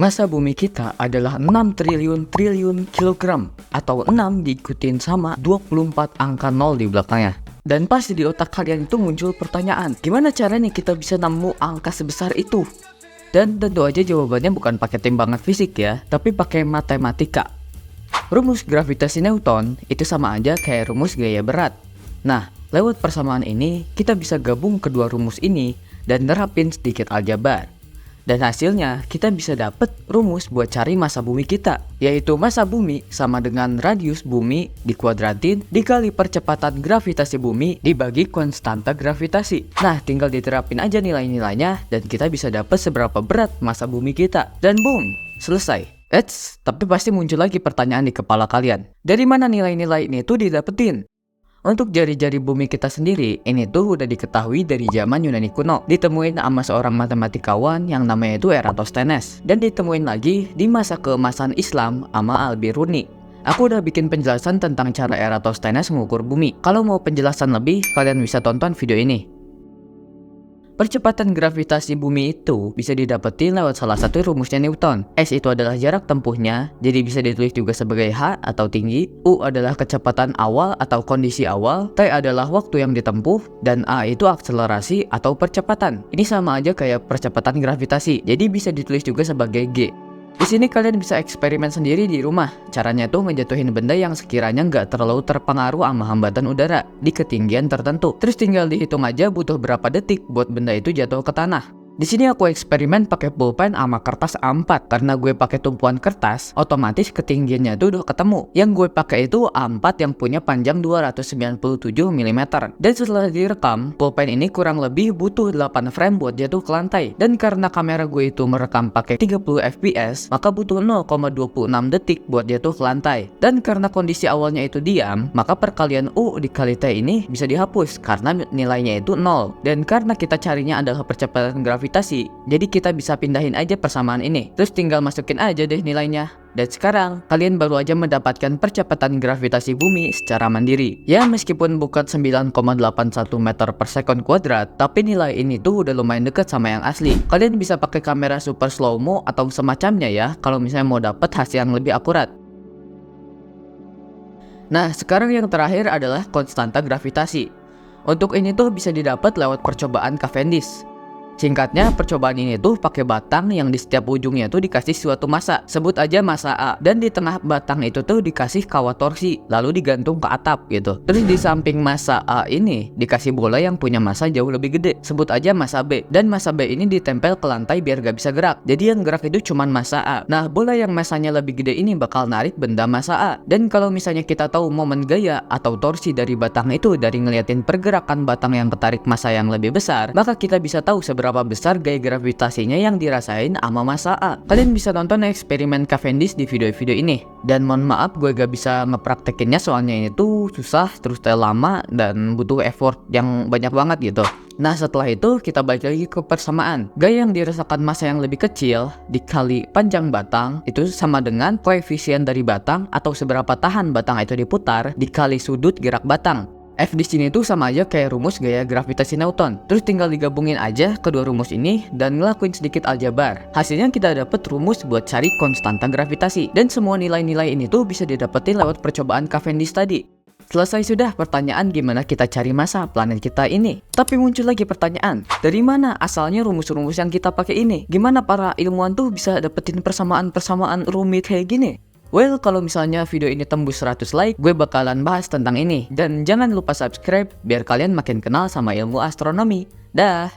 Massa bumi kita adalah 6 triliun kilogram atau 6 diikutin sama 24 angka 0 di belakangnya. Dan pasti di otak kalian itu muncul pertanyaan, gimana caranya kita bisa nemu angka sebesar itu? Dan tentu aja jawabannya bukan pakai timbangan fisik ya, tapi pakai matematika. Rumus gravitasi Newton itu sama aja kayak rumus gaya berat. Nah, lewat persamaan ini kita bisa gabung kedua rumus ini dan nerapin sedikit aljabar. Dan hasilnya kita bisa dapet rumus buat cari massa bumi kita, yaitu massa bumi sama dengan radius bumi dikuadratin dikali percepatan gravitasi bumi dibagi konstanta gravitasi. Nah, tinggal diterapin aja nilai-nilainya dan kita bisa dapet seberapa berat massa bumi kita. Dan boom, selesai. Tapi pasti muncul lagi pertanyaan di kepala kalian. Dari mana nilai-nilai ini tuh didapetin? Untuk jari-jari bumi kita sendiri, ini tuh udah diketahui dari zaman Yunani kuno. Ditemuin sama seorang matematikawan yang namanya itu Eratosthenes. Dan ditemuin lagi di masa keemasan Islam sama Al-Biruni. Aku udah bikin penjelasan tentang cara Eratosthenes mengukur bumi. Kalau mau penjelasan lebih, kalian bisa tonton video ini. Percepatan gravitasi bumi itu bisa didapetin lewat salah satu rumusnya Newton. S itu adalah jarak tempuhnya, jadi bisa ditulis juga sebagai h atau tinggi. U adalah kecepatan awal atau kondisi awal. T adalah waktu yang ditempuh. Dan A itu akselerasi atau percepatan. Ini sama aja kayak percepatan gravitasi, jadi bisa ditulis juga sebagai G. Di sini kalian bisa eksperimen sendiri di rumah. Caranya tuh ngejatuhin benda yang sekiranya nggak terlalu terpengaruh sama hambatan udara di ketinggian tertentu. Terus tinggal dihitung aja butuh berapa detik buat benda itu jatuh ke tanah. Di sini aku eksperimen pakai pulpen sama kertas A4. Karena gue pakai tumpuan kertas, otomatis ketinggiannya tuh udah ketemu. Yang gue pakai itu A4 yang punya panjang 297 mm. Dan setelah direkam, pulpen ini kurang lebih butuh 8 frame buat jatuh ke lantai. Dan karena kamera gue itu merekam pakai 30 fps, maka butuh 0,26 detik buat jatuh ke lantai. Dan karena kondisi awalnya itu diam, maka perkalian U dikali T ini bisa dihapus karena nilainya itu 0. Dan karena kita carinya adalah percepatan gravitasi, jadi kita bisa pindahin aja persamaan ini. Terus tinggal masukin aja deh nilainya. Dan sekarang kalian baru aja mendapatkan percepatan gravitasi bumi secara mandiri. Ya meskipun bukan 9,81 meter per second kuadrat, tapi nilai ini tuh udah lumayan deket sama yang asli. Kalian bisa pakai kamera super slow mo atau semacamnya ya, kalau misalnya mau dapet hasil yang lebih akurat. Nah, sekarang yang terakhir adalah konstanta gravitasi. Untuk ini tuh bisa didapat lewat percobaan Cavendish. Singkatnya, percobaan ini tuh pakai batang yang di setiap ujungnya tuh dikasih suatu massa, sebut aja massa A, dan di tengah batang itu tuh dikasih kawat torsi, lalu digantung ke atap gitu. Terus di samping massa A ini dikasih bola yang punya massa jauh lebih gede, sebut aja massa B, dan massa B ini ditempel ke lantai biar gak bisa gerak. Jadi yang gerak itu cuman massa A. Nah, bola yang massanya lebih gede ini bakal narik benda massa A. Dan kalau misalnya kita tahu momen gaya atau torsi dari batang itu dari ngeliatin pergerakan batang yang ketarik massa yang lebih besar, maka kita bisa tahu seberapa besar gaya gravitasinya yang dirasain sama massa A. Kalian bisa tonton eksperimen Cavendish di video-video ini. Dan mohon maaf gue gak bisa ngepraktekinnya soalnya ini tuh susah, terus lama, dan butuh effort yang banyak banget gitu. Nah setelah itu kita balik lagi ke persamaan. Gaya yang dirasakan massa yang lebih kecil dikali panjang batang itu sama dengan koefisien dari batang atau seberapa tahan batang itu diputar dikali sudut gerak batang. F di sini tuh sama aja kayak rumus gaya gravitasi Newton. Terus tinggal digabungin aja kedua rumus ini dan ngelakuin sedikit aljabar. Hasilnya kita dapet rumus buat cari konstanta gravitasi. Dan semua nilai-nilai ini tuh bisa didapetin lewat percobaan Cavendish tadi. Selesai sudah pertanyaan gimana kita cari massa planet kita ini. Tapi muncul lagi pertanyaan, dari mana asalnya rumus-rumus yang kita pakai ini? Gimana para ilmuwan tuh bisa dapetin persamaan-persamaan rumit kayak gini? Well, kalau misalnya video ini tembus 100 like, gue bakalan bahas tentang ini. Dan jangan lupa subscribe biar kalian makin kenal sama ilmu astronomi. Dah!